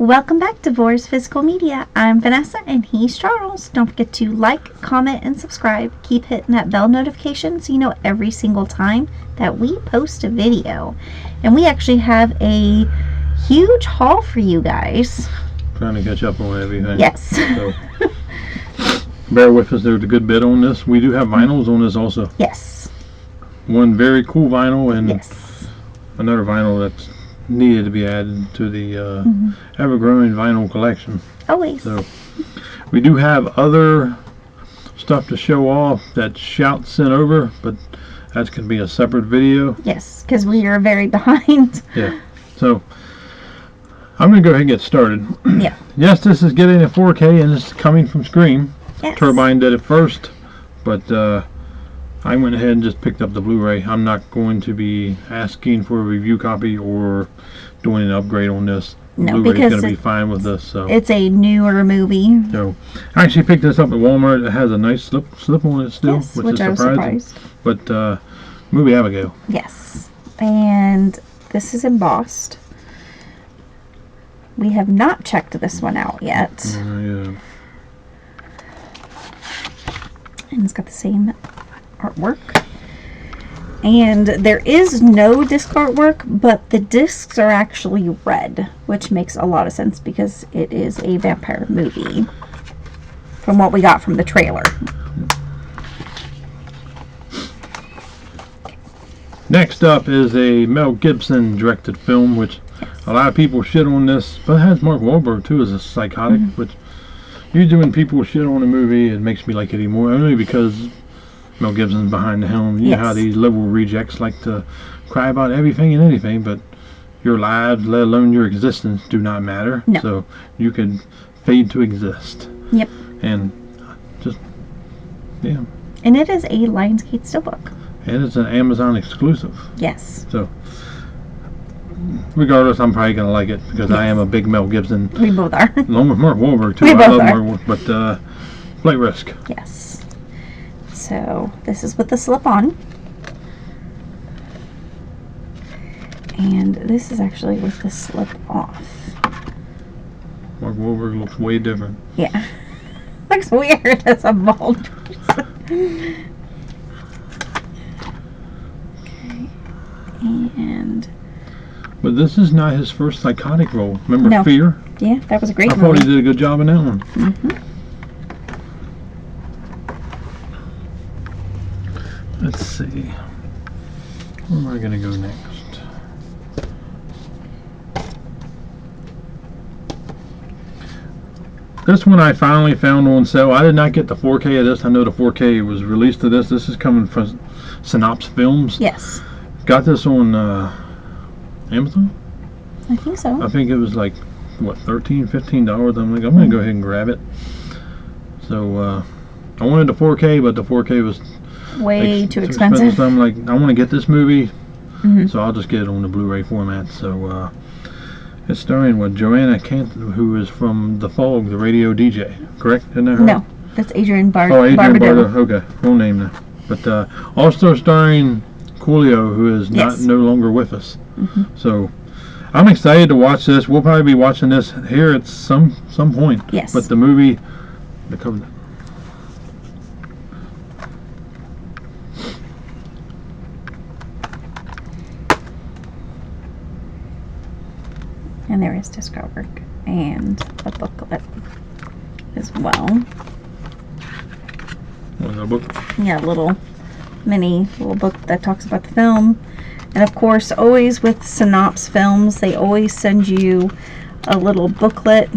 Welcome back to Vors Physical Media. I'm Vanessa and he's Charles. Don't forget to like, comment, and subscribe. Keep hitting that bell notification so you know every single time that we post a video. And we actually have a huge haul for you guys. Trying to catch up on everything. Yes. So, bear with us, there's a good bit on this. We do have vinyls on this also. Yes. One very cool vinyl and Yes. another vinyl that's needed to be added to the ever-growing vinyl collection. Always. So we do have other stuff to show off that Shout sent over, but that's going to be a separate video. Yes, because we are very behind. Yeah. So I'm going to go ahead and get started. Yeah. Yes, this is getting a 4K and it's coming from Scream. Yes. Turbine did it first, but I went ahead and just picked up the Blu-ray. I'm not going to be asking for a review copy or doing an upgrade on this. No, Blu-ray's because going to be fine with this. So it's a newer movie. So I actually picked this up at Walmart. It has a nice slip on it still, Yes, which is I was surprising. surprised. But movie Abigail. Yes. And this is embossed. We have not checked this one out yet. Yeah. And it's got the same artwork. And there is no disc artwork, but the discs are actually red, which makes a lot of sense because it is a vampire movie from what we got from the trailer. Next up is a Mel Gibson directed film, which a lot of people shit on this, but it has Mark Wahlberg too as a psychotic, which usually when people shit on a movie, it makes me like it even more, only because Mel Gibson's behind the helm. You know how these liberal rejects like to cry about everything and anything, but your lives, let alone your existence, do not matter. No. So you can fade to exist. Yep. And just, yeah. And it is a Lionsgate steelbook. And it's an Amazon exclusive. Yes. So, regardless, I'm probably going to like it because I am a big Mel Gibson. We both are. Along with Mark Wahlberg, too. We I both love are. Mark Wahlberg, but Flight Risk. Yes. So this is with the slip-on. And this is actually with the slip-off. Mark Wahlberg looks way different. Yeah. Looks weird as a bald person. Okay. And But this is not his first psychotic role. Remember No. Fear? yeah, that was a great I thought movie. he did a good job in that one. Mm-hmm. Let's see. Where am I going to go next? This one I finally found on sale. I did not get the 4K of this. I know the 4K was released to this. This is coming from Synopsis Films. Yes. Got this on Amazon. I think so. I think it was like, what, $13, $15. I'm like, I'm going to go ahead and grab it. So, I wanted the 4K, but the 4K was Way too expensive. So I'm like, I want to get this movie, Mm-hmm. so I'll just get it on the Blu-ray format. So it's starring with Joanna Canton, who is from The Fog, the radio DJ, correct? Isn't that her? No, that's Adrian Oh, Adrian Barbadillo. Bardo. Okay, wrong name now. But also starring Coolio, who is no longer with us. Mm-hmm. So I'm excited to watch this. We'll probably be watching this here at some point. Yes. But the movie, the cover. And there is disc artwork and a booklet as well. What, the book? Yeah, little book that talks about the film. And of course, always with Synopsis Films, they always send you a little booklet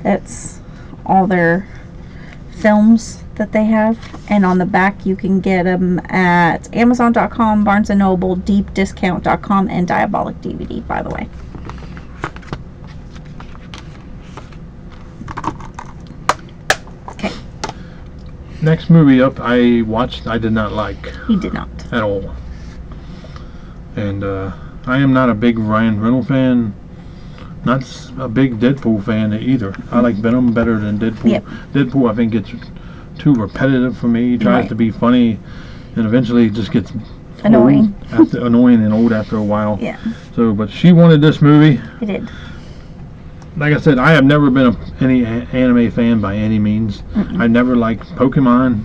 that's all their films that they have. And on the back, you can get them at Amazon.com, Barnes & Noble, DeepDiscount.com, and Diabolic DVD, by the way. Next movie up I watched, I did not like He did not. at all. And I am not a big Ryan Reynolds fan. Not a big Deadpool fan either. I like Venom better than Deadpool. Yep. Deadpool, I think, gets too repetitive for me. He tries to be funny, and eventually it just gets Annoying. Annoying and old after a while. Yeah, So, but she wanted this movie. he did. like I said, I have never been any anime fan by any means. I never liked Pokemon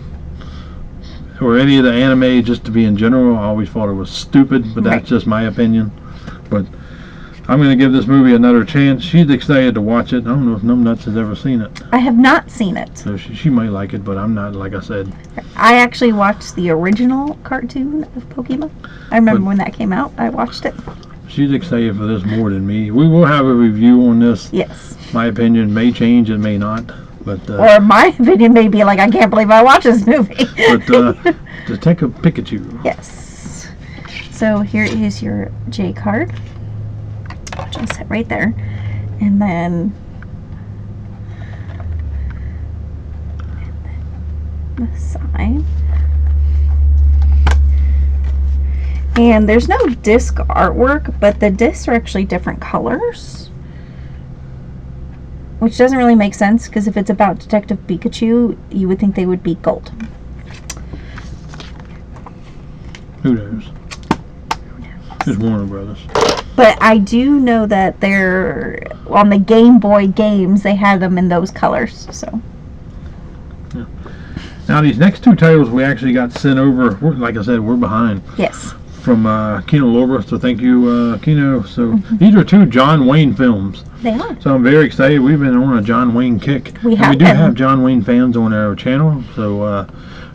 or any of the anime just to be in general. I always thought it was stupid, but that's just my opinion. But I'm going to give this movie another chance. She's excited to watch it. I don't know if Numbnuts has ever seen it. I have not seen it. So she might like it, but I'm not, like I said. I actually watched the original cartoon of Pokemon. I remember when that came out. I watched it. She's excited for this more than me. We will have a review on this. Yes. My opinion may change, it may not. But or my opinion may be like, I can't believe I watched this movie. But Detective Pikachu. Yes. So here is your J card, which I'll set right there. And then the side. And there's no disc artwork, but the discs are actually different colors. Which doesn't really make sense, because if it's about Detective Pikachu, you would think they would be gold. Who knows? It's Warner Brothers. But I do know that they're on the Game Boy games, they had them in those colors. So yeah. Now these next two titles we actually got sent over. Like I said, we're behind. Yes. From Kino Lorber, so thank you, Kino. So these are two John Wayne films. They are. So I'm very excited. We've been on a John Wayne kick. We do have John Wayne fans on our channel, so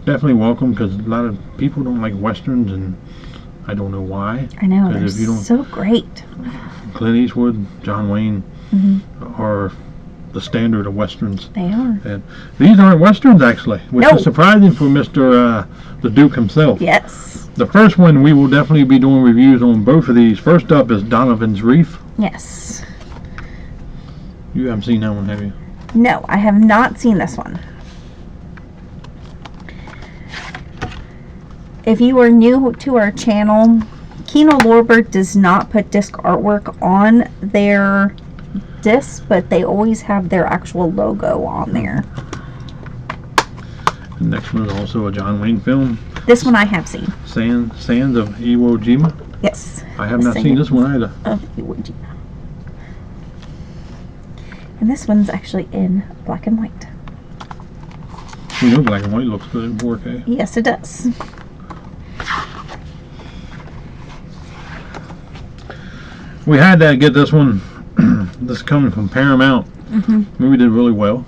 definitely welcome, because a lot of people don't like westerns, and I don't know why. I know, they're so great. Clint Eastwood, John Wayne are the standard of westerns. They are. And these aren't westerns, actually, which is surprising for Mr. The Duke himself. Yes. The first one, we will definitely be doing reviews on both of these. First up is Donovan's Reef. Yes. You haven't seen that one, have you? No, I have not seen this one. If you are new to our channel, Kino Lorber does not put disc artwork on their discs, but they always have their actual logo on there. The next one is also a John Wayne film. This one I have seen. Sands of Iwo Jima. Yes. I have not seen this one either. Of Iwo Jima. And this one's actually in black and white. You know black and white looks good in 4K. Yes, it does. We had to get this one. This coming from Paramount. Movie did really well.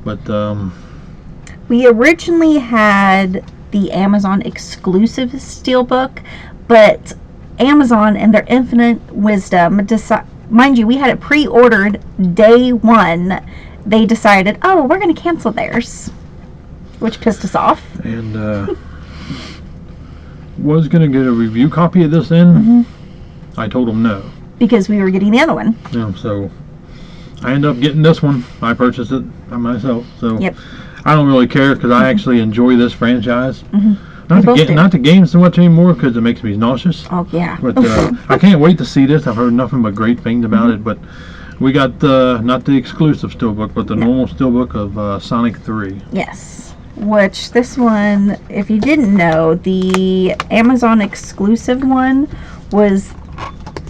But we originally had the Amazon exclusive steelbook, but Amazon and their infinite wisdom mind you, we had it pre-ordered day one. They decided, oh, we're going to cancel theirs, which pissed us off. And was going to get a review copy of this in. I told them no. Because we were getting the other one. Yeah, so I ended up getting this one. I purchased it by myself. So I don't really care, because I actually enjoy this franchise. Not the game so much anymore, because it makes me nauseous. Oh, yeah. But I can't wait to see this. I've heard nothing but great things about it. But we got not the exclusive steelbook, but the normal steelbook of Sonic 3. Yes. Which this one, if you didn't know, the Amazon exclusive one was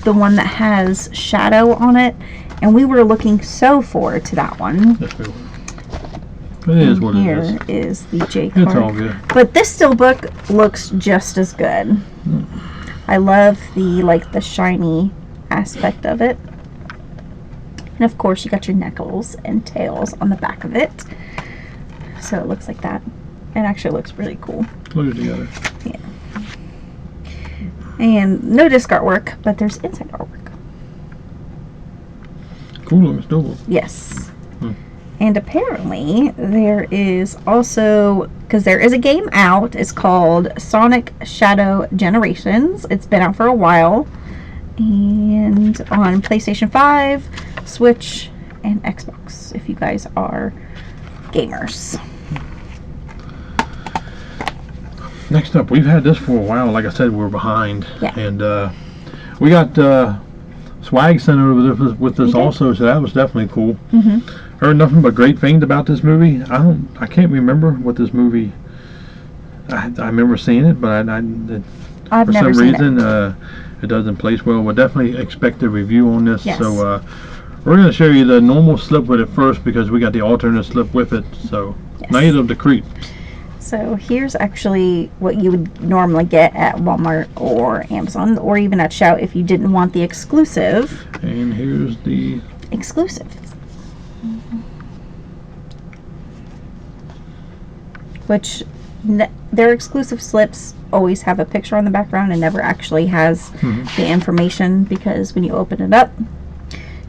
the one that has Shadow on it, and we were looking so forward to that one. Yes, we were. It is what it is. Here is the J card. It's all good. But this steelbook looks just as good. I love the shiny aspect of it. And of course you got your Knuckles and Tails on the back of it. So it looks like that. It actually looks really cool. Look it together. Yeah. And no disc artwork, but there's inside artwork. Cool looking steelbook. Yes. And apparently there is also, because there is a game out, it's called Sonic Shadow Generations. It's been out for a while, and on PlayStation 5, Switch, and Xbox, if you guys are gamers. Next up, we've had this for a while. Like I said, we're behind. Yeah. And we got swag sent over with this also, so that was definitely cool. Heard nothing but great things about this movie. I can't remember what this movie. I remember seeing it, but I've for never some seen reason it doesn't place well. We'll definitely expect a review on this. Yes. So We're going to show you the normal slip with it first because we got the alternate slip with it. So, Yes. Night of the Creep. So here's actually what you would normally get at Walmart or Amazon or even at Shout if you didn't want the exclusive. And here's the Exclusive. Which their exclusive slips always have a picture on the background and never actually has the information, because when you open it up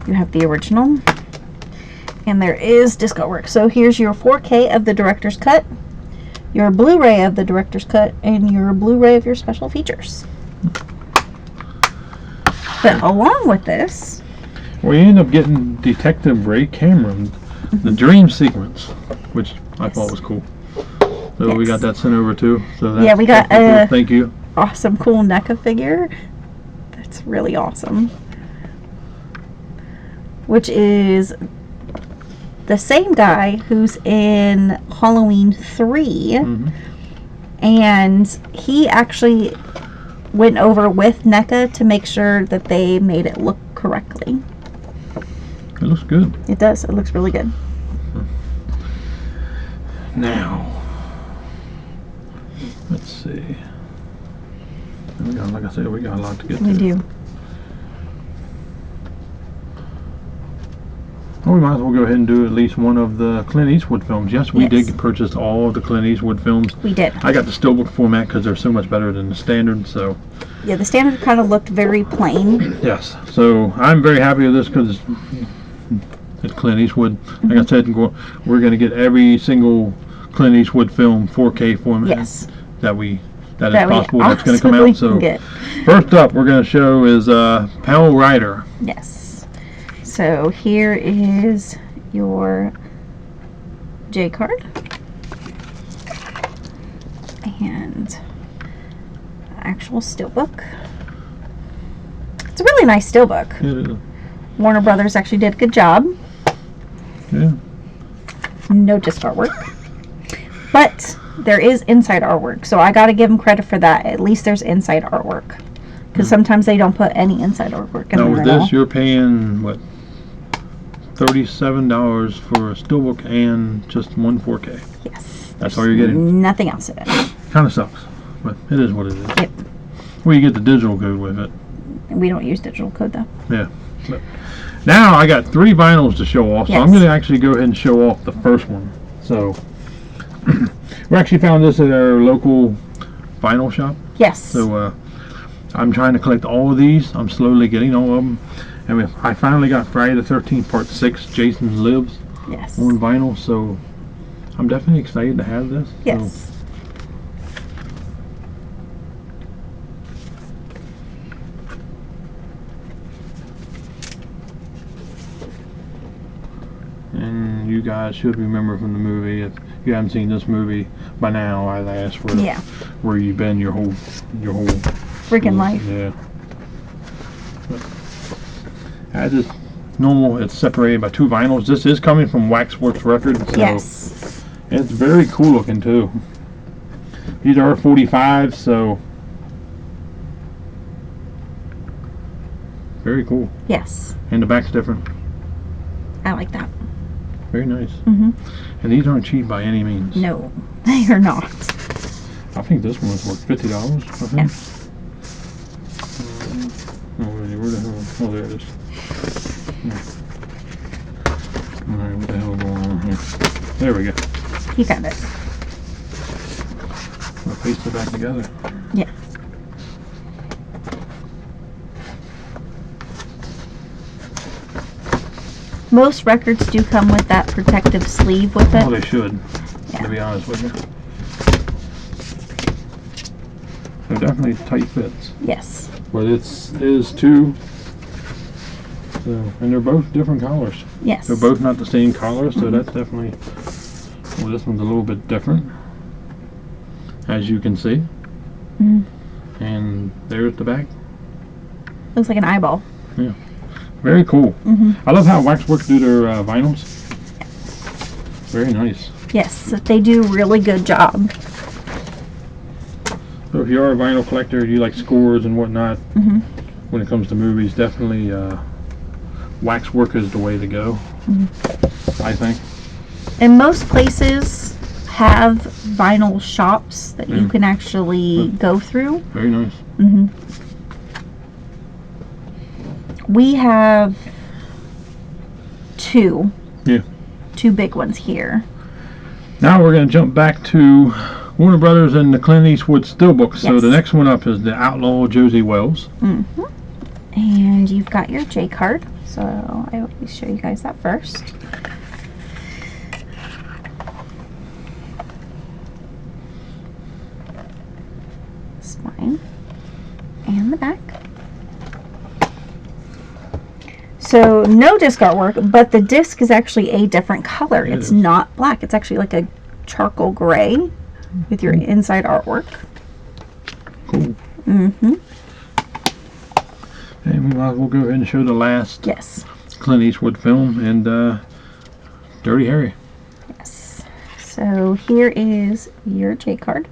you have the original and there is disc artwork. So here's your 4K of the director's cut, your Blu-ray of the director's cut, and your Blu-ray of your special features. But along with this, we end up getting Detective Ray Cameron, the dream sequence, which I thought was cool. So we got that sent over too. So that's yeah, we got cool. Thank you. Awesome, cool NECA figure. That's really awesome. Which is the same guy who's in Halloween 3. And he actually went over with NECA to make sure that they made it look correctly. It looks good. It does. It looks really good. Now, let's see. We got, like I said, we got a lot to get to. We do. Well, we might as well go ahead and do at least one of the Clint Eastwood films. Yes, we Yes. did purchase all of the Clint Eastwood films. We did. I got the steelbook format because they're so much better than the standard. So Yeah, the standard kind of looked very plain. yes, so I'm very happy with this because it's Clint Eastwood. Like I said, we're going to get every single Clint Eastwood film 4K format Yes. that is That we possible. That's going to come absolutely out. So can get. first up, we're going to show is Powell Rider. Yes. So here is your J card. And actual steelbook. It's a really nice steelbook. It is. Warner Brothers actually did a good job. Yeah. No disc artwork. But there is inside artwork, so I gotta give them credit for that. At least there's inside artwork. Because sometimes they don't put any inside artwork in Now there with at all. this, you're paying what, $37 for a steelbook and just one 4K. Yes. That's all you're getting. Nothing else in it. Kind of sucks, but it is what it is. Yep. Well, you get the digital code with it. We don't use digital code though. Yeah. But now I got 3 vinyls to show off, so I'm Yes. going to actually go ahead and show off the first one. So we actually found this at our local vinyl shop. Yes. So I'm trying to collect all of these. I'm slowly getting all of them. And I finally got Friday the 13th Part 6, Jason Lives, yes. on vinyl. So I'm definitely excited to have this. Yes. And you guys should remember from the movie, if you haven't seen this movie by now, I've asked for Yeah. where you've been your whole Freaking life. Yeah. As is normal, it's separated by 2 vinyls. This is coming from Waxworks Records, so Yes. it's very cool looking too. These are 45, so very cool. Yes. And the back's different. I like that. Very nice. Mm-hmm. And these aren't cheap by any means. No, they are not. I think this one's worth $50. I think. Where the hell? Oh, there it is. Alright, what the hell is going on here? There we go. You got it. I'll paste it back together. Yeah. Most records do come with that protective sleeve with Well, it. they should, Yeah. to be honest with you. They're definitely tight fits. Yes. But it is 2. So, and they're both different colors. Yes. They're both not the same color, so that's definitely. Well, this one's a little bit different, as you can see. Mhm. And there's the back. Looks like an eyeball. Very cool. Mm-hmm. I love how Waxworks do their vinyls. Very nice. Yes, they do a really good job. So if you are a vinyl collector, you like scores and whatnot, Mhm. when it comes to movies, definitely waxwork is the way to go. I think. And most places have vinyl shops that you Yeah. can actually go through. Very nice. We have two. Yeah. Two big ones here. Now we're going to jump back to Warner Brothers and the Clint Eastwood Steelbooks. So Yes. the next one up is the Outlaw Josie Wells. And you've got your J card. So I will show you guys that first. Spine and the back. So no disc artwork, but the disc is actually a different color. It It's is. not black. It's actually like a charcoal gray with your inside artwork. Cool. And we might as well go ahead and show the last Yes. Clint Eastwood film, and Dirty Harry. Yes. So here is your J card.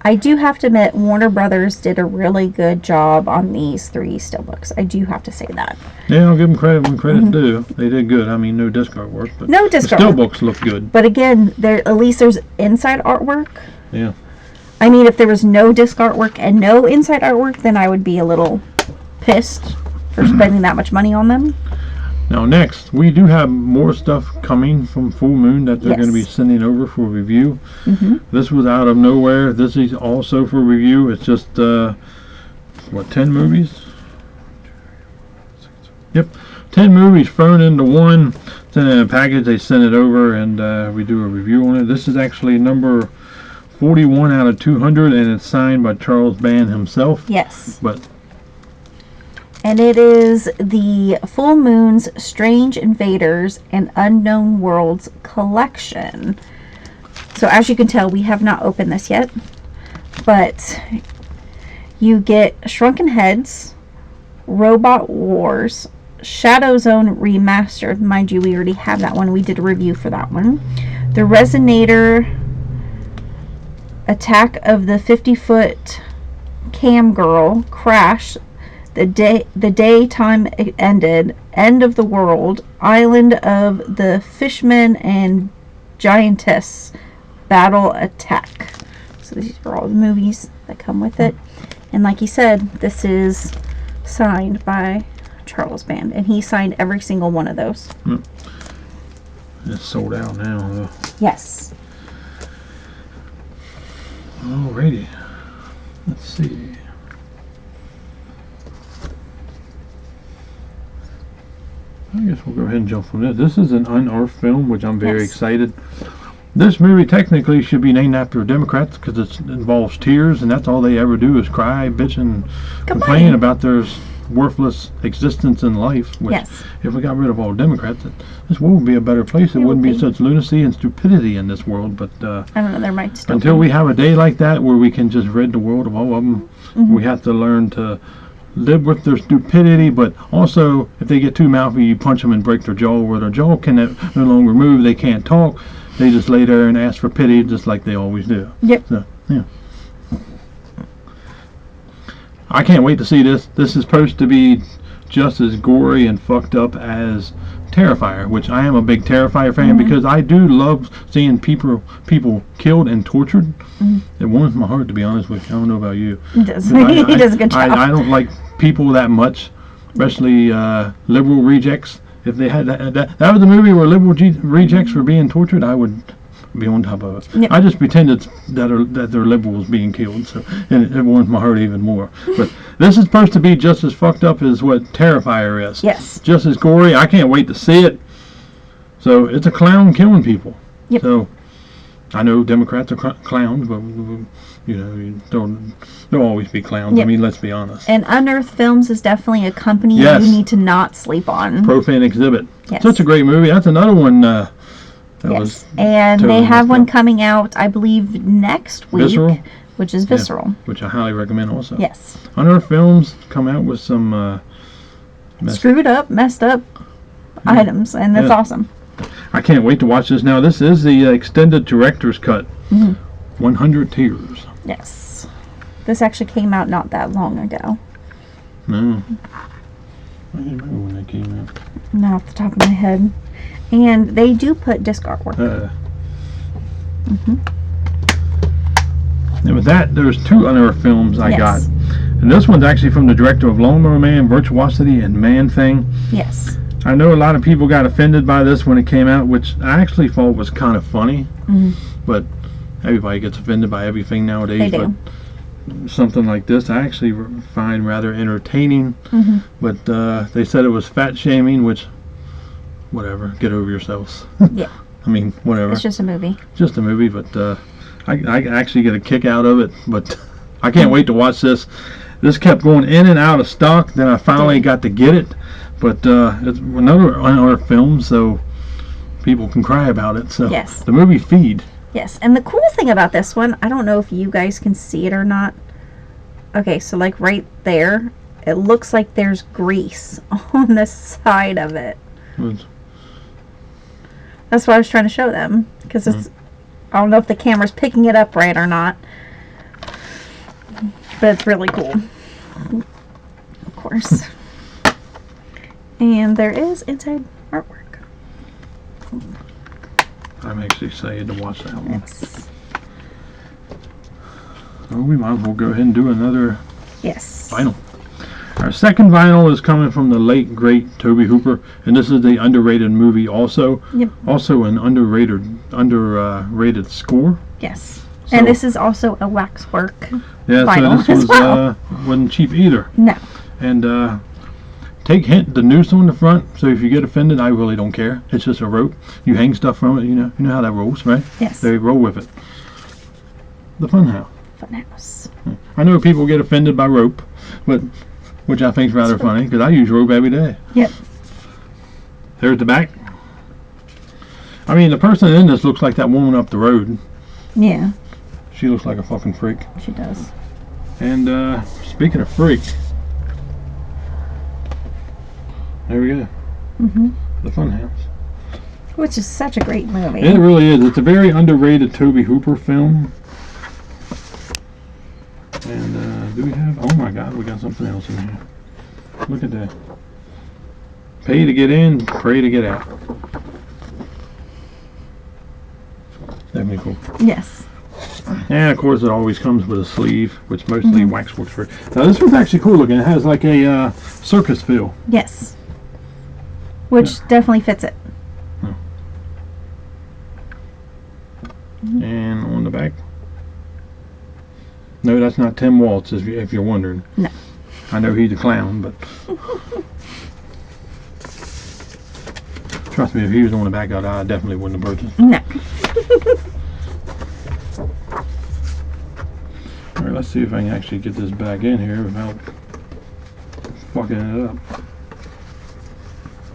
I do have to admit, Warner Brothers did a really good job on these three steelbooks. I do have to say that. Yeah, I'll give them credit when credit's due. They did good. I mean, no disc artwork, but No disc the artwork. Steelbooks look good. But again, at least there's inside artwork. Yeah. I mean, if there was no disc artwork and no inside artwork, then I would be a little pissed for spending that much money on them. Now next, we do have more stuff coming from Full Moon that they're going to be Yes. sending over for review. This was out of nowhere. This is also for review. It's just, 10 movies? Yep, 10 movies thrown into one. Sent in a package, they sent it over, and we do a review on it. This is actually number 41 out of 200, and it's signed by Charles Band himself. Yes. But And it is the Full Moon's Strange Invaders and Unknown Worlds collection. So as you can tell, we have not opened this yet. But you get Shrunken Heads, Robot Wars, Shadow Zone Remastered. Mind you, we already have that one. We did a review for that one. The Resonator, Attack of the 50-Foot Cam Girl, Crash, The Day Time Ended, End of the World, Island of the Fishmen, and Giantess, Battle Attack. So these are all the movies that come with it. And like he said, this is signed by Charles Band, and he signed every single one of those. it's sold out now, though. Yes. Alrighty. Let's see. I guess we'll go ahead and jump from this. This is an unearthed film, which I'm very Yes. excited. This movie technically should be named after Democrats because it involves tears, and that's all they ever do is cry, bitch, and complain about their worthless existence in life. Which, Yes. if we got rid of all Democrats, this world would be a better place. It It wouldn't would be be. such lunacy and stupidity in this world. But I don't know, there might still until be. we have a day like that where we can just rid the world of all of them, we have to learn to live with their stupidity, but also if they get too mouthy, you punch them and break their jaw, where their jaw can no longer move, they can't talk, they just lay there and ask for pity just like they always do. Yep. So, yeah. I can't wait to see this. This is supposed to be just as gory and fucked up as Terrifier, which I am a big Terrifier fan because I do love seeing people killed and tortured. It warms my heart, to be honest with you. I don't know about you. He does. But He does a good job. I don't like people that much, especially liberal rejects. If they had that was a movie where liberal rejects were being tortured, I would be on top of it. Yep. I just pretend that they're liberals being killed, so and it warms my heart even more. But this is supposed to be just as fucked up as what Terrifier is. Yes. Just as gory. I can't wait to see it. So it's a clown killing people. Yep. So I know Democrats are clowns, but you don't always be clowns. Yep. I mean, let's be honest. And Unearthed Films is definitely a company Yes. you need to not sleep on. Profane Exhibit. Yes. Such a great movie. That's another one. That Yes. was And totally they have messed one up. coming out, I believe, next week, Visceral? which is Visceral. which I highly recommend also. Yes. Unearthed Films come out with some Screwed up, messed up items, and that's Yeah. awesome. I can't wait to watch this now. This is the extended director's cut. 100 Tears. Yes. This actually came out not that long ago. No. I can't remember when that came out. Not off the top of my head. And they do put disc artwork. And with that, there's 2 other films I Yes. got. And this one's actually from the director of Lawnmower Man, Virtuosity, and Man Thing. Yes. I know a lot of people got offended by this when it came out, which I actually thought was kind of funny. But everybody gets offended by everything nowadays. They do. But something like this I actually find rather entertaining. But they said it was fat shaming, which, whatever, get over yourselves. Yeah. I mean, whatever. It's just a movie. Just a movie, but I actually get a kick out of it. But I can't wait to watch this. This kept going in and out of stock. Then I finally got to get it. But it's another film, so people can cry about it. So Yes. the movie Feed. Yes. And the cool thing about this one, I don't know if you guys can see it or not. Okay, so like right there, it looks like there's grease on the side of it. Was, That's what I was trying to show them. Because it's, I don't know if the camera's picking it up right or not. But it's really cool. Of course. And there is inside artwork. I'm actually excited to watch that one. Yes. Oh, we might as well go ahead and do another Yes. vinyl. Our second vinyl is coming from the late great Tobe Hooper, and this is the underrated movie also. Yep. Also an underrated score. Yes. So- And this is also a waxwork. Yeah, Vinyl so this as well. wasn't cheap either. No. And take hint, the noose on the front. So if you get offended, I really don't care. It's just a rope. You hang stuff from it. You know how that rolls, right? Yes. They roll with it. The Funhouse. Funhouse. I know people get offended by rope, but which I think is rather funny because I use rope every day. Yep. There's the back. I mean, the person in this looks like that woman up the road. Yeah, She looks like a fucking freak. she does. And speaking of freak, there we go. The Funhouse. Which is such a great movie. It really is. It's a very underrated Tobe Hooper film. And do we have? Oh my God, we got something else in here. Look at that. Pay to get in, pray to get out. Definitely cool. Yes. And of course, it always comes with a sleeve, which mostly waxworks for. Now this one's actually cool looking. It has like a circus feel. Yes. Which definitely fits it. And on the back. No, that's not Tim Waltz, if you're wondering. No. I know he's a clown, but trust me, if he was on the back of it, I definitely wouldn't have purchased. No. All right, let's see if I can actually get this back in here without fucking it up.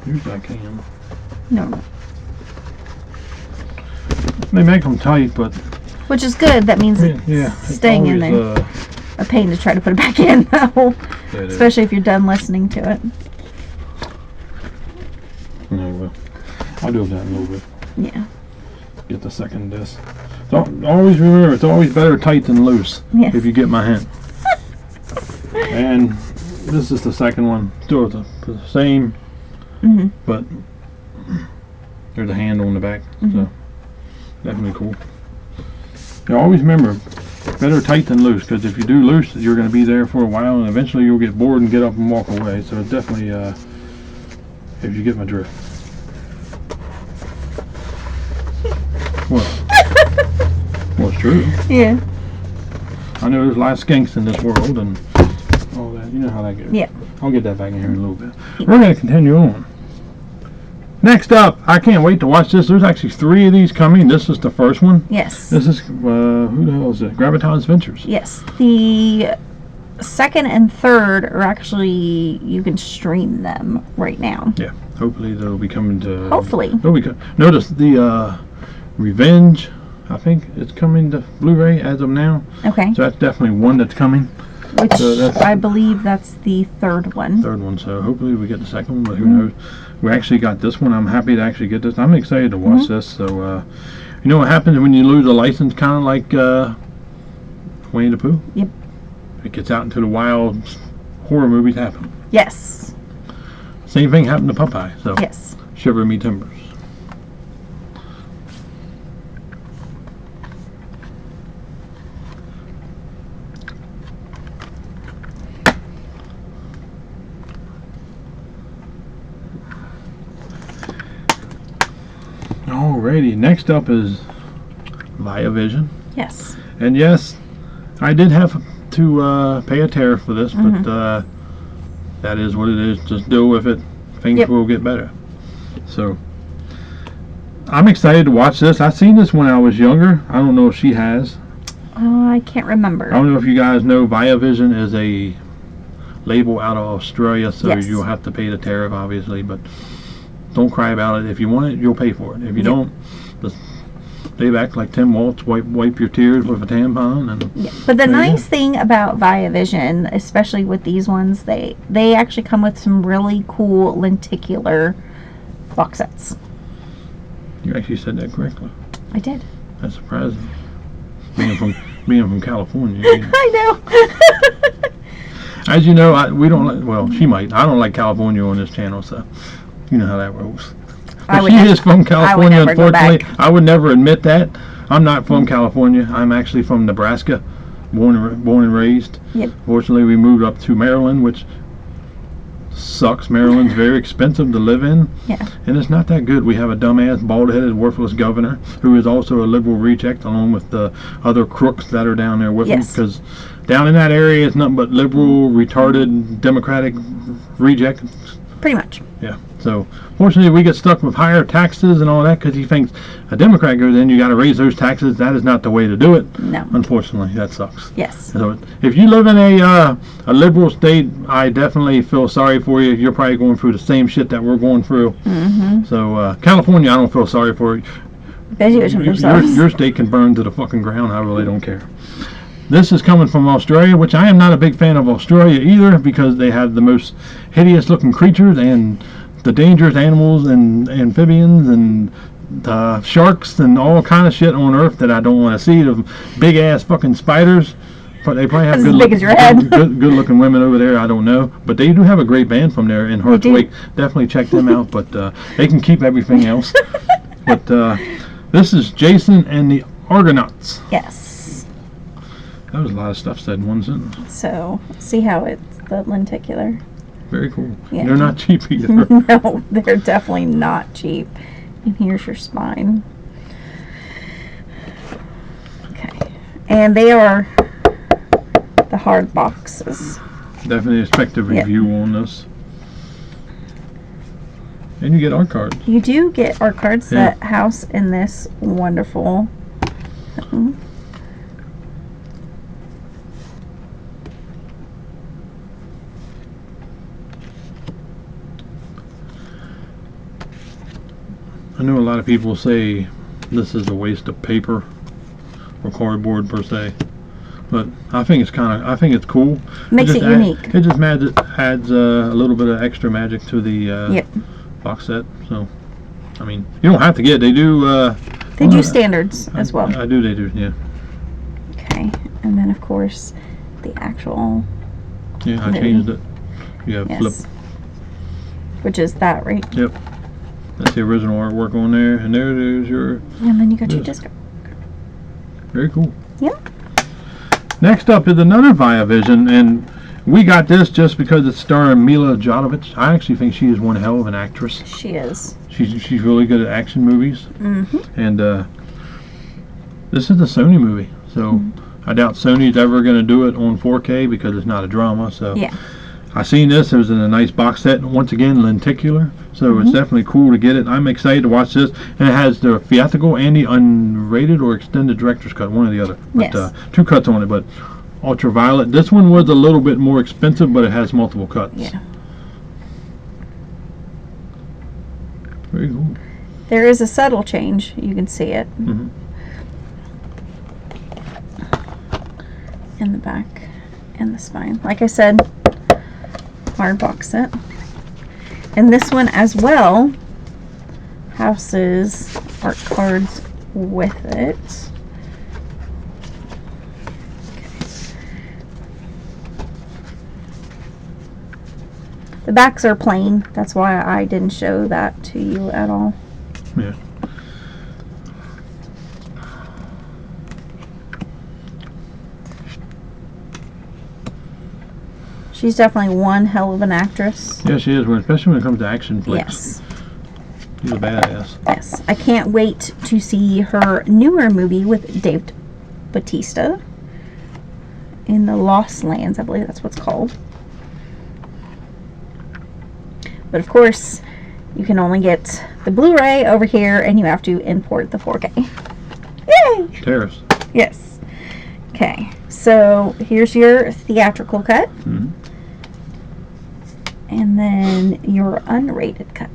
Here's that can. No. They make them tight, but Which is good. That means it's it's staying in always, there. A pain to try to put it back in, though. It is. Especially if you're done listening to it. No, well, I'll do that in a little bit. Yeah. Get the second disc. So always remember, it's always better tight than loose. Yes. If you get my hint. And this is the second one. Still the same, but there's a hand on the back. So definitely cool. You always remember, better tight than loose, because if you do loose, you're going to be there for a while, and eventually you'll get bored and get up and walk away. So definitely, if you get my drift. What? Well, it's true. Yeah. I know there's a lot of skanks in this world, and all that. You know how that goes. Yeah. I'll get that back in here in a little bit. We're going to continue on. Next up, I can't wait to watch this. There's actually 3 of these coming. This is the first one. Yes. This is, who the hell is it? Gravitas Ventures. Yes. The second and third are actually, you can stream them right now. Yeah. Hopefully they'll be coming to... Hopefully. Notice the Revenge, I think it's coming to Blu-ray as of now. Okay. So that's definitely one that's coming. Which So that's- I believe that's the third one. Third one, so hopefully we get the second one, but who knows. We actually got this one. I'm happy to actually get this. I'm excited to watch this. So you know what happens when you lose a license, kind of like Winnie the Pooh? Yep. it gets out into the wild, horror movies happen. Yes. Same thing happened to Popeye, so Yes. shiver me timbers. Alrighty, next up is ViaVision. Yes. And yes, I did have to pay a tariff for this, but that is what it is. Just deal with it. Things Yep. will get better. So, I'm excited to watch this. I seen this when I was younger. I don't know if she has. I can't I remember. don't know if you guys know ViaVision is a label out of Australia, so Yes. you'll have to pay the tariff, obviously, but don't cry about it. If you want it, you'll pay for it. If you Yep. don't, just stay back like Tim Waltz, wipe your tears with a tampon, and Yeah. But the There you nice thing about ViaVision, especially with these ones, they actually come with some really cool lenticular box sets. you actually said that correctly. I did. That's surprising. Being from California. You know. I know. As you know, we don't like, well, she might. I don't like California on this channel, so you know how that rolls. I But would she never- is from California, never go unfortunately. back. I would never admit that. I'm not from California. I'm actually from Nebraska, born and raised. Yep. Fortunately, we moved up to Maryland, which sucks. Maryland's very expensive to live in. Yeah. And it's not that good. We have a dumbass, bald-headed, worthless governor who is also a liberal reject, along with the other crooks that are down there with him. Yes. Because down in that area, it's nothing but liberal, retarded, Democratic reject. Pretty much. Yeah. So, fortunately, we get stuck with higher taxes and all that because he thinks a Democrat goes in, you got to raise those taxes. That is not the way to do it. No. Unfortunately, that sucks. Yes. So, if you live in a liberal state, I definitely feel sorry for you. You're probably going through the same shit that we're going through. Mm-hmm. So, California, I don't feel sorry for you. Your state can burn to the fucking ground. I really don't care. This is coming from Australia, which I am not a big fan of Australia either because they have the most hideous looking creatures and the dangerous animals and amphibians and sharks and all kind of shit on Earth that I don't want to see. The big ass fucking spiders. But they probably have As big as your head. good looking women over there. I don't know, but they do have a great band from there in Hearts do. Wake. Definitely check them out. But they can keep everything else. But this is Jason and the Argonauts. Yes. That was a lot of stuff said in one sentence. So, see how it's the lenticular. Very cool. Yeah. They're not cheap either. No, they're definitely not cheap. And here's your spine. Okay. And they are the hard boxes. Definitely expect a review on this. And you get art cards. You do get art cards Yeah. that house in this wonderful thing. I know a lot of people say this is a waste of paper or cardboard per se, but I think it's it's cool. Makes it unique. It just adds a little bit of extra magic to the Yep. box set. So, I mean, you don't have to get it. They do. They do standards as well. I do. They do. Yeah. Okay. And then, of course, the actual. Yeah. I There. changed it. You have Yes. flip. Which is that, right? Yep. That's the original artwork on there, and there's your. And then you got your Yes. disc. Very cool. Yep. Next up is another ViaVision, and we got this just because it's starring Mila Jovovich. I actually think she is one hell of an actress. She is. She's really good at action movies, Mm-hmm. and this is the Sony movie. So I doubt Sony's ever going to do it on 4K because it's not a drama. So Yeah. I seen this. It was in a nice box set. Once again, lenticular. So it's definitely cool to get it. I'm excited to watch this. And it has the theatrical and the unrated or extended director's cut, one or the other. But Yes. 2 cuts on it. But ultraviolet. This one was a little bit more expensive, but it has multiple cuts. Yeah. Very cool. There is a subtle change. You can see it Mhm. in the back and the spine. Like I said, hard box set. And this one as well houses art cards with it. The backs are plain. That's why I didn't show that to you at all. Yeah. She's definitely one hell of an actress. Yeah, she is. Especially when it comes to action flicks. Yes. She's a badass. Yes. I can't wait to see her newer movie with Dave Bautista in the Lost Lands. I believe that's what it's called. But of course, you can only get the Blu-ray over here, and you have to import the 4K. Yay! Terrace. Yes. Okay. So here's your theatrical cut. Mm-hmm. And then your unrated cut.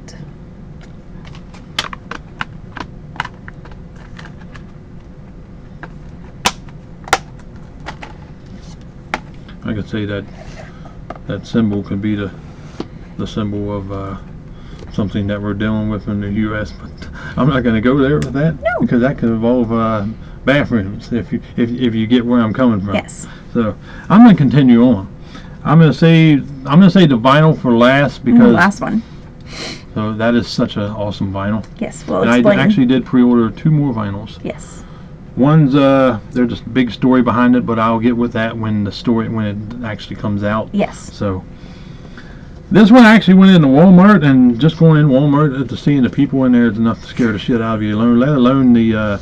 I could say that that symbol could be the symbol of something that we're dealing with in the U.S., but I'm not going to go there with that. No. Because that could involve bathrooms. If you get where I'm coming from. Yes. So I'm going to continue on. I'm going to say the vinyl for last because Last one. so that is such an awesome vinyl. Yes. Well, And explain. I actually did pre-order 2 more vinyls. Yes. One's there's a big story behind it, but I'll get with that when it actually comes out. Yes. So this one I actually went into Walmart, and just going in Walmart to seeing the people in there is enough to scare the shit out of you. Let alone the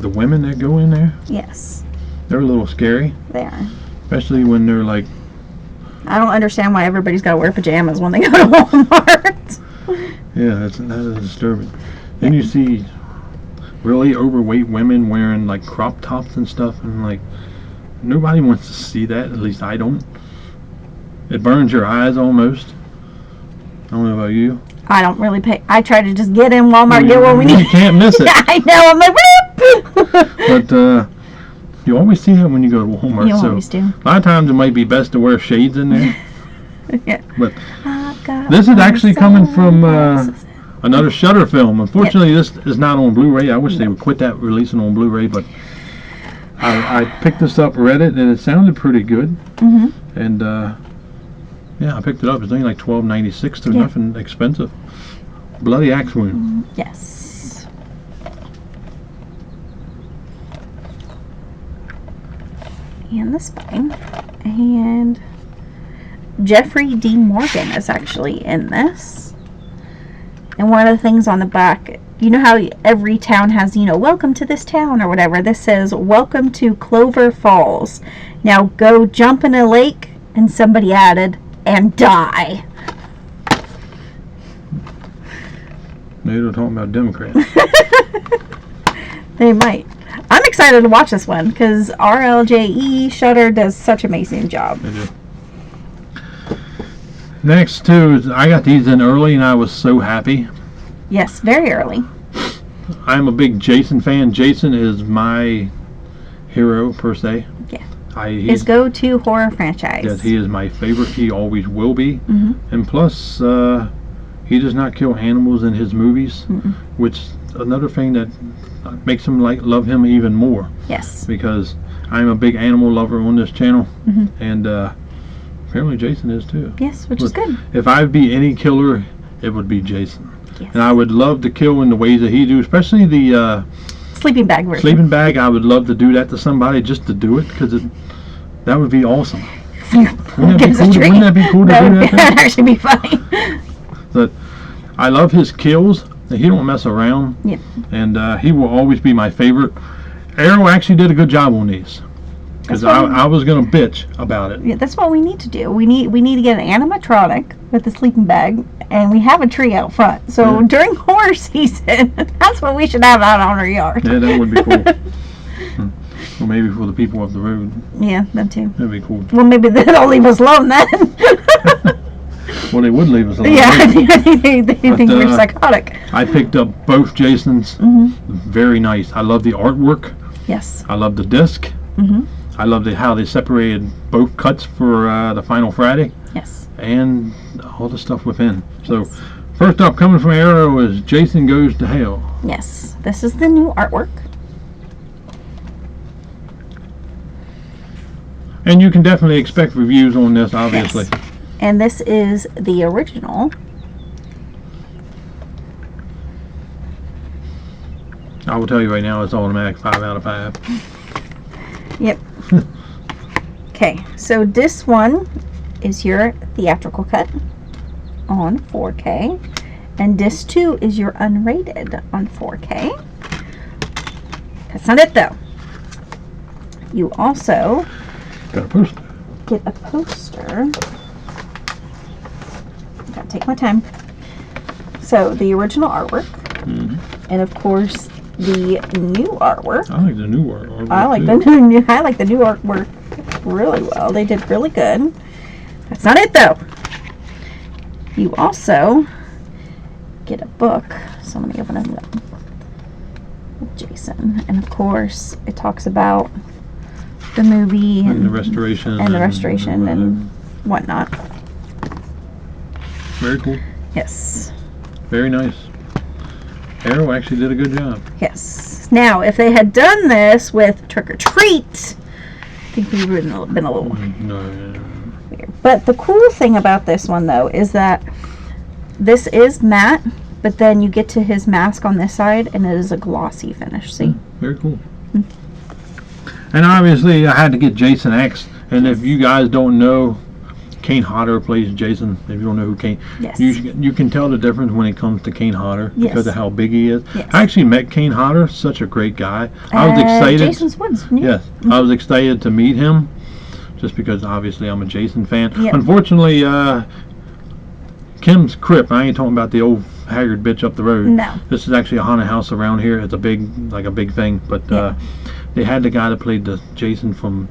women that go in there. Yes. They're a little scary, They are. especially when they're like. I don't understand why everybody's got to wear pajamas when they go to Walmart. Yeah, that is disturbing. Then you see really overweight women wearing like crop tops and stuff, and like nobody wants to see that. At least I don't. It burns your eyes almost. I don't know about you. I don't really pay. I try to just get in Walmart, get what we You need. can't miss it. I know. I'm like, But you always see that when you go to Walmart. you So always do. a lot of times it might be best to wear shades in there. Yeah. But I've got this is actually coming from sunglasses. another Shudder film. Unfortunately, this is not on Blu-ray. I wish they would quit that releasing on Blu-ray, but I picked this up, read it, and it sounded pretty good. Mhm. And yeah, I picked it up. It's only like $12.96, so Yeah. nothing expensive. Bloody axe wound. Yes. And the spine. And Jeffrey D. Morgan is actually in this. And one of the things on the back, you know how every town has, welcome to this town or whatever. This says, welcome to Clover Falls. Now go jump in a lake, and somebody added, and die. Maybe they're talking about Democrats. They might. I'm excited to watch this one because RLJE Shudder does such an amazing job. They do. Next two is I got these in early, and I was so happy. Yes, very early. I'm a big Jason fan. Jason is my hero per se. Yeah. He's His go-to horror franchise. Yes, he is my favorite. He always will be. Mhm. And plus, he does not kill animals in his movies, Mm-mm. which another thing that makes him love him even more. Yes. Because I'm a big animal lover on this channel, Mhm. and apparently Jason is too. Yes, which is good. If I'd be any killer, it would be Jason. Yes. And I would love to kill in the ways that he do, especially the Sleeping bag version. sleeping bag. I would love to do that to somebody just to do it, because that would be awesome. Wouldn't that be cool to do that? That'd actually be funny. But I love his kills. He don't mess around. Yeah. And he will always be my favorite. Arrow actually did a good job on these. Because That's what I was going to bitch about it. Yeah, that's what we need to do. We need to get an animatronic with a sleeping bag, and we have a tree out front. So Yeah. during horror season, that's what we should have out on our yard. Yeah, that would be cool. Or maybe for the people up the road. Yeah, them too. That'd be cool. Well, maybe they'll leave us alone then. Well, they would leave us alone. Yeah, I think they But, think we're psychotic. I picked up both Jasons. Hmm. Very nice. I love the artwork. Yes. I love the disc. Hmm. I love how they separated both cuts for the Final Friday. Yes. And all the stuff within. So, first up, coming from Arrow, is Jason Goes to Hell. Yes. This is the new artwork. And you can definitely expect reviews on this, obviously. Yes. And this is the original. I will tell you right now, it's automatic 5 out of 5. Yep. Okay, so this one is your theatrical cut on 4K, and this too is your unrated on 4K. That's not it though. You also Got a poster. get a poster. Gotta take my time. So the original artwork, and of course the new artwork. I like the new artwork. I like the new. I like the new artwork really well. They did really good. That's not it though. You also get a book. So let me open it up. With Jason, and of course it talks about the movie and the restoration and whatnot. Very cool. Yes. Very nice. Arrow actually did a good job. Yes. Now, if they had done this with Trick or Treat, I think we would have been a little weird. But the cool thing about this one, though, is that this is matte, but then you get to his mask on this side, and it is a glossy finish. See? Very cool. And obviously, I had to get Jason X. And if you guys don't know, Kane Hodder plays Jason. If you don't know who Kane, Yes. you can tell the difference when it comes to Kane Hodder because Yes. of how big he is. Yes. I actually met Kane Hodder, such a great guy. I was excited. Jason's Woods. Yeah. Yes, I was excited to meet him, just because obviously I'm a Jason fan. Yeah. Unfortunately, Kim's Crypt. I ain't talking about the old haggard bitch up the road. No. This is actually a haunted house around here. It's a big thing. But Yeah. they had the guy that played the Jason from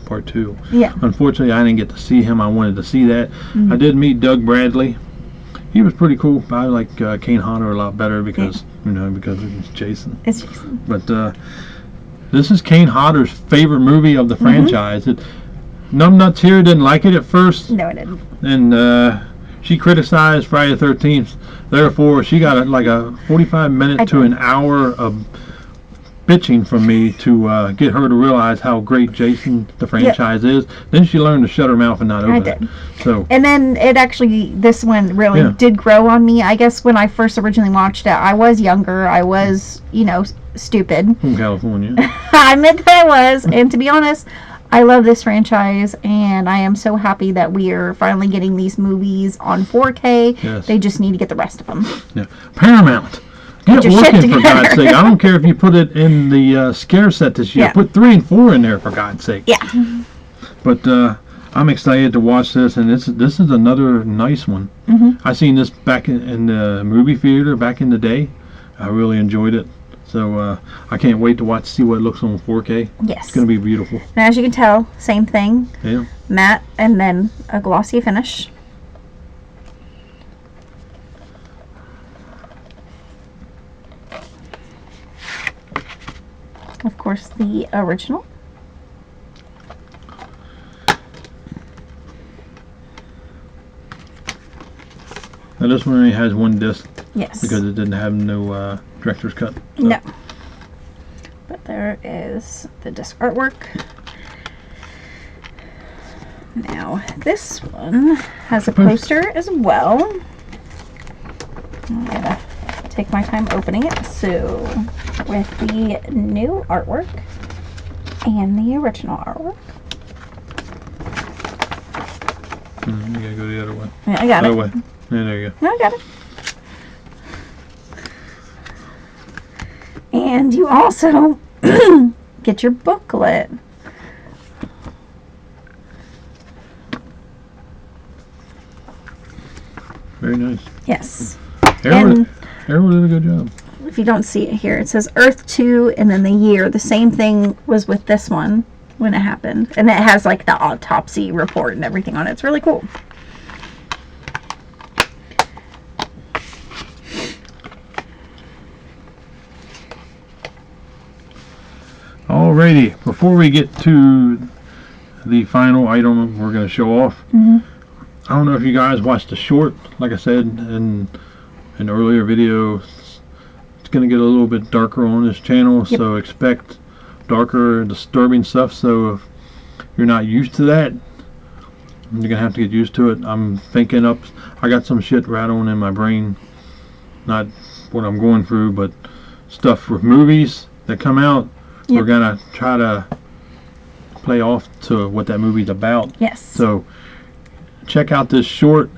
Part 2. Yeah. Unfortunately, I didn't get to see him. I wanted to see that. Mm-hmm. I did meet Doug Bradley. He was pretty cool. I like Kane Hodder a lot better because because it's Jason. It's Jason. But this is Kane Hodder's favorite movie of the franchise. Numbnuts here didn't like it at first, No, it didn't. and she criticized Friday the 13th. Therefore, she got a 45-minute to an hour of bitching from me to get her to realize how great Jason the franchise is. Then she learned to shut her mouth and not open it. did. So And then it actually, this one really Yeah. did grow on me. I guess when I first originally watched it, I was younger. I was, stupid. from California. I admit that I was. And to be honest, I love this franchise. And I am so happy that we are finally getting these movies on 4K. Yes. They just need to get the rest of them. Yeah. Paramount. Get your shit working, for together. God's sake. I don't care if you put it in the scare set this year. Yeah. Put 3 and 4 in there, for God's sake. Yeah. But I'm excited to watch this, and this is another nice one. I seen this back in the movie theater back in the day. I really enjoyed it. So I can't wait to see what it looks on 4K. Yes. It's going to be beautiful. And as you can tell, same thing. Yeah. Matte and then a glossy finish. Of course, the original. Now this one only has one disc Yes. because it didn't have no director's cut. So. No. But there is the disc artwork. Now, this one has a poster as well. I'm gonna take my time opening it. So, with the new artwork and the original artwork. You gotta go the other way. Yeah, I got Other it. way. Yeah, there you go. No, I got it. And you also get your booklet. Very nice. Yes. Arrow And did a good job. if you don't see it here, it says Earth 2 and then the year. The same thing was with this one when it happened. And it has like the autopsy report and everything on it. It's really cool. Alrighty, before we get to the final item we're going to show off, I don't know if you guys watched the short. Like I said in an earlier video, it's going to get a little bit darker on this channel, Yep. so expect darker, disturbing stuff. So if you're not used to that, You're gonna have to get used to it. I'm thinking up. I got some shit rattling in my brain. Not what I'm going through, but stuff for movies that come out. Yep. We're gonna try to play off to what that movie's about. Yes. So check out this short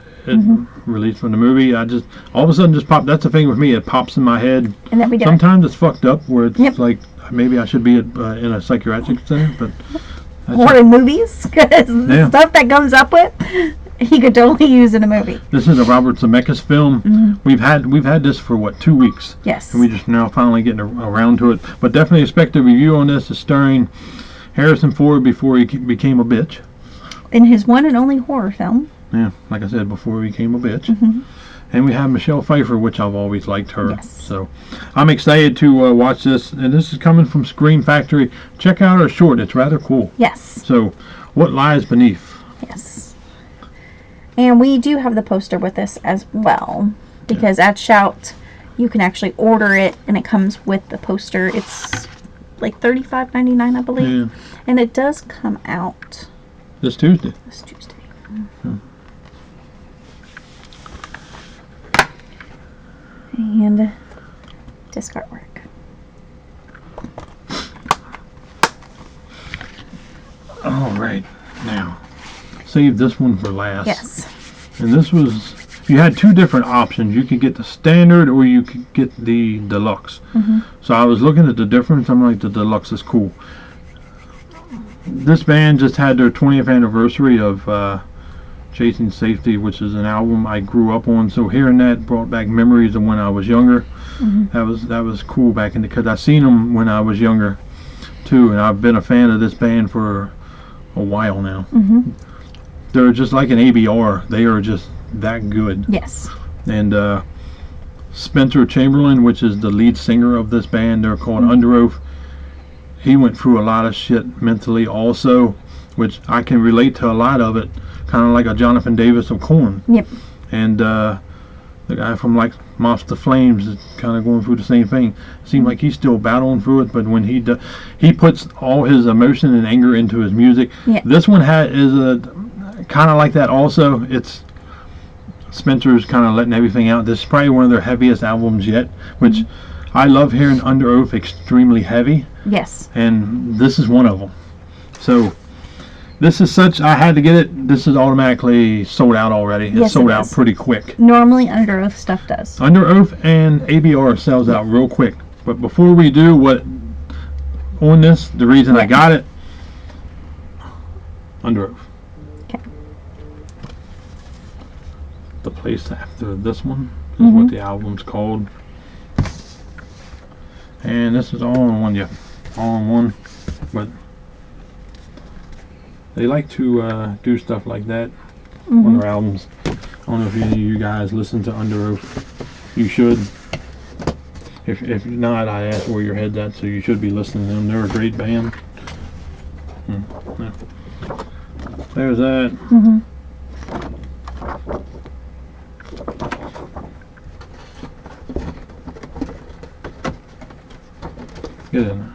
released from the movie. I just all of a sudden just popped. That's the thing with me. It pops in my head. And then we do it. Sometimes it's fucked up where it's Yep. like maybe I should be in a psychiatric center, but that's Or in movies, because the Yeah. stuff that comes up with, he could totally use in a movie. this is a Robert Zemeckis film. We've had this for what, 2 weeks, Yes. and we just now finally getting around to it. But definitely expect a review on this. It's starring Harrison Ford before he became a bitch. In his one and only horror film. Yeah, like I said, before he became a bitch. And we have Michelle Pfeiffer, which I've always liked her. Yes. So I'm excited to watch this. And this is coming from Scream Factory. Check out our short. It's rather cool. Yes. So, What Lies Beneath? Yes. And we do have the poster with this as well. Because at Shout, you can actually order it, and it comes with the poster. It's like $35.99, I believe. Yeah. And it does come out This Tuesday. this Tuesday. And disc artwork. All right. Now, save this one for last. Yes. And this was, you had two different options. You could get the standard or you could get the deluxe. So I was looking at the difference. I'm like, the deluxe is cool. This band just had their 20th anniversary of Chasing Safety, which is an album I grew up on. So hearing that brought back memories of when I was younger. That was cool back in because I seen them when I was younger too, and I've been a fan of this band for a while now. They're just like an ABR. They are just that good. Yes. And Spencer Chamberlain, which is the lead singer of this band, they're called Under Oath. He went through a lot of shit mentally also, which I can relate to a lot of it, kind of like a Jonathan Davis of Korn. Yep. And the guy from like Moths to Flames is kind of going through the same thing. Seems like he's still battling through it, but when he puts all his emotion and anger into his music. Yeah. This one is a kind of like that also. It's Spencer's kind of letting everything out. This is probably one of their heaviest albums yet, which I love hearing Under Oath extremely heavy, Yes. and this is one of them. So this is such, I had to get it. This is automatically sold out already. It's Yes, sold it out is. pretty quick. Normally Under Oath stuff does. Under Oath and ABR sells out real quick. But before we do what on this, the reason I Yeah. got it, Under Oath. Okay. The place after this one is what the album's called. And this is all in one, yeah, all in one. But they like to do stuff like that on their albums. I don't know if any of you guys listen to Under Oath. You should. If not, I ask where your head's at, so you should be listening to them. They're a great band. Yeah. There's that. Get in there.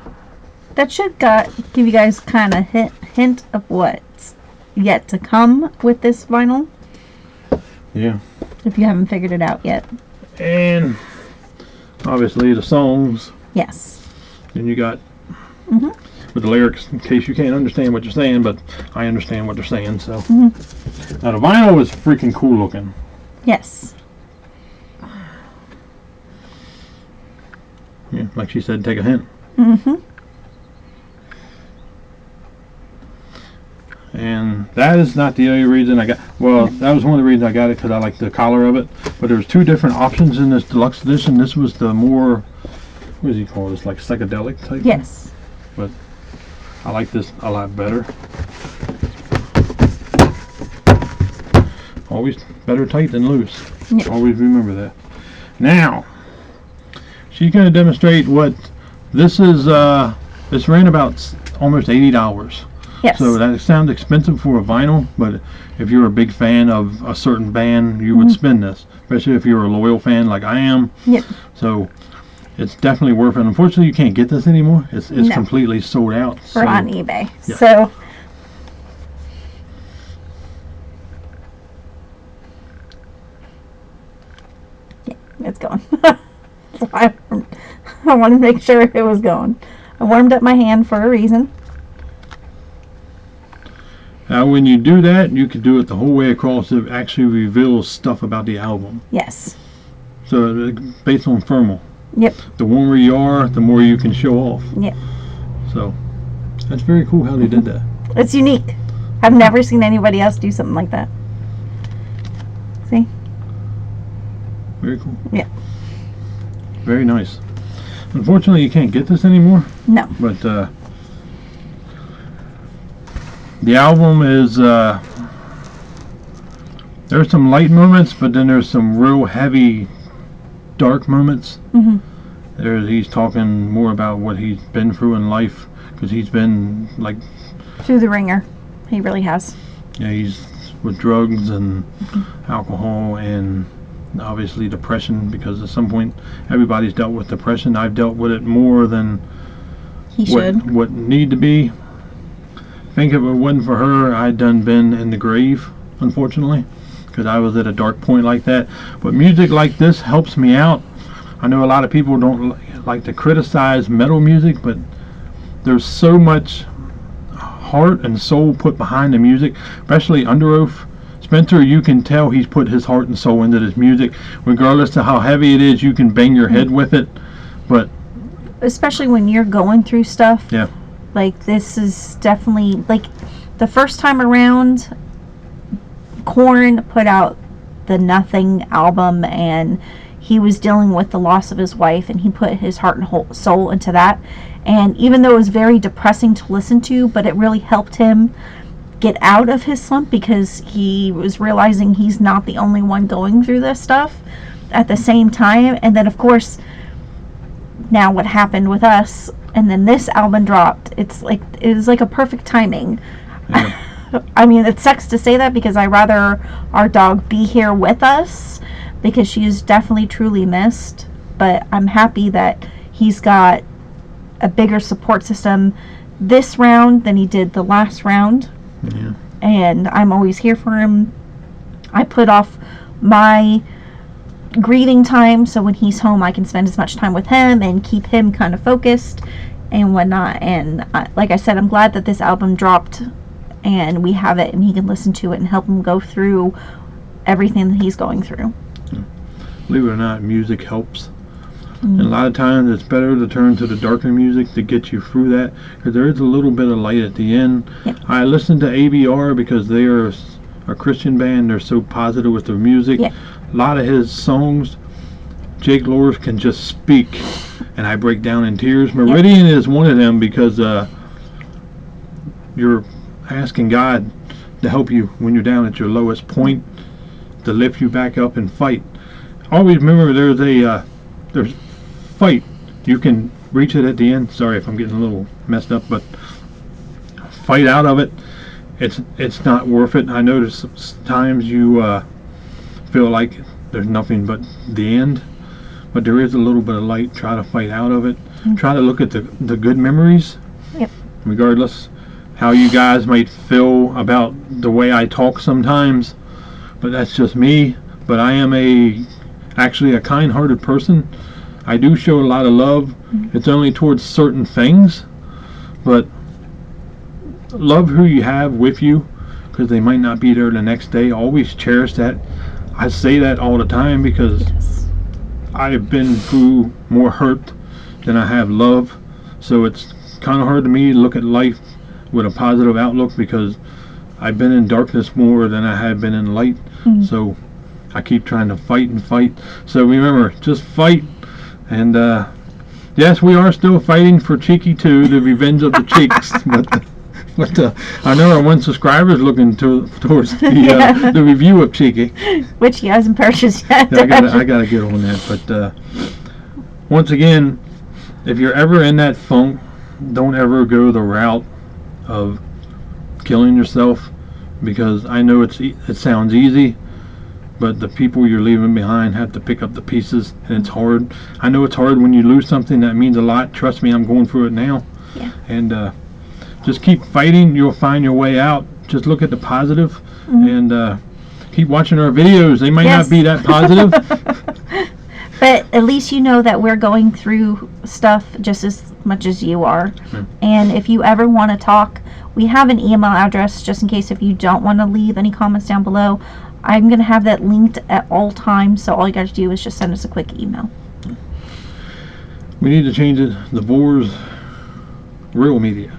That should give you guys kind of hint of what's yet to come with this vinyl, Yeah. if you haven't figured it out yet. And obviously the songs. Yes. Then you got with the lyrics, in case you can't understand what you're saying, but I understand what they're saying. So now the vinyl is freaking cool looking. Yes. Yeah, like she said, take a hint. And that is not the only reason I got. Well, that was one of the reasons I got it, because I like the collar of it. But there's two different options in this deluxe edition. This was the more, what does he call this? Like psychedelic type. Yes. But I like this a lot better. Always better tight than loose. Yeah. Always remember that. Now, she's going to demonstrate what this is. This ran about almost $80. Yes. So that sounds expensive for a vinyl, but if you're a big fan of a certain band, you would spend this, especially if you're a loyal fan like I am. Yep. So it's definitely worth it. Unfortunately, you can't get this anymore. It's No. completely sold out. Or on eBay. Yeah. So it's going. So I wanted to make sure it was going. I warmed up my hand for a reason. Now, when you do that, you can do it the whole way across. It actually reveals stuff about the album. Yes. So, based on thermal. Yep. The warmer you are, the more you can show off. Yep. So, that's very cool how they did that. It's unique. I've never seen anybody else do something like that. See? Very cool. Yeah. Very nice. Unfortunately, you can't get this anymore. No. But the album is there's some light moments, but then there's some real heavy, dark moments. Mhm. He's talking more about what he's been through in life, because he's been like, Through the ringer. He really has. yeah, he's with drugs and alcohol and obviously depression, because at some point everybody's dealt with depression. I've dealt with it more than He should. what need to be. Think if it wasn't for her, I'd done been in the grave, unfortunately, because I was at a dark point like that. But music like this helps me out. I know a lot of people don't like to criticize metal music, but there's so much heart and soul put behind the music, especially Under Oath. Spencer, you can tell he's put his heart and soul into this music. Regardless of how heavy it is, you can bang your head with it. But Especially when you're going through stuff. yeah, Like, this is definitely, like, the first time around, Korn put out the Nothing album, and he was dealing with the loss of his wife, and he put his heart and soul into that. And even though it was very depressing to listen to, but it really helped him get out of his slump, because he was realizing he's not the only one going through this stuff at the same time. And then, of course, now what happened with us, and then this album dropped. It was like a perfect timing. yeah. I mean, it sucks to say that, because I rather our dog be here with us, because she is definitely truly missed. But I'm happy that he's got a bigger support system this round than he did the last round. Yeah. And I'm always here for him. I put off my greeting time, so when he's home I can spend as much time with him and keep him kind of focused and whatnot. And like I said, I'm glad that this album dropped and we have it, and he can listen to it and help him go through everything that he's going through. Believe it or not, music helps. And a lot of times it's better to turn to the darker music to get you through that, because there is a little bit of light at the end. Yep. I listen to ABR because they are a Christian band. They're so positive with their music. Yep. A lot of his songs, Jake Lors can just speak, and I break down in tears. Meridian is one of them, because you're asking God to help you when you're down at your lowest point, to lift you back up and fight. Always remember, there's fight. You can reach it at the end. Sorry if I'm getting a little messed up, but fight out of it. It's not worth it. I know there's times you feel like there's nothing but the end, but there is a little bit of light. Try to fight out of it. Try to look at the good memories. Yep. Regardless how you guys might feel about the way I talk sometimes, but that's just me. But I am actually a kind-hearted person. I do show a lot of love. It's only towards certain things, but love who you have with you, because they might not be there the next day. Always cherish that. I say that all the time, because I've been through more hurt than I have love. So it's kind of hard to me to look at life with a positive outlook, because I've been in darkness more than I have been in light. So I keep trying to fight and fight. So remember, just fight. And yes, we are still fighting for Cheeky 2, the Revenge of the Cheeks. But I know our one subscriber is looking towards the review of Cheeky. Which he hasn't purchased yet. I gotta get on that. But once again, if you're ever in that funk, don't ever go the route of killing yourself, because I know it sounds easy, but the people you're leaving behind have to pick up the pieces, and it's hard. I know it's hard when you lose something that means a lot. Trust me, I'm going through it now. Yeah. And just keep fighting. You'll find your way out. Just look at the positive, and keep watching our videos. They might not be that positive. But at least you know that we're going through stuff just as much as you are. And if you ever want to talk, we have an email address just in case if you don't want to leave any comments down below. I'm going to have that linked at all times, so all you got to do is just send us a quick email. We need to change it. The Boars Real Media.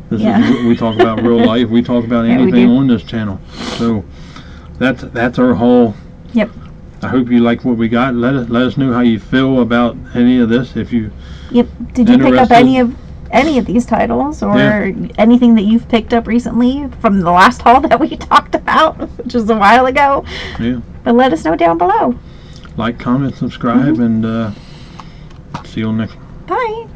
This is, we talk about real life. We talk about anything on this channel. So that's our haul. Yep. I hope you like what we got. Let us know how you feel about any of this. If you Did you pick up any of these titles or anything that you've picked up recently from the last haul that we talked about, which was a while ago? Yeah. But let us know down below. Like, comment, subscribe, and see you on next one. Bye.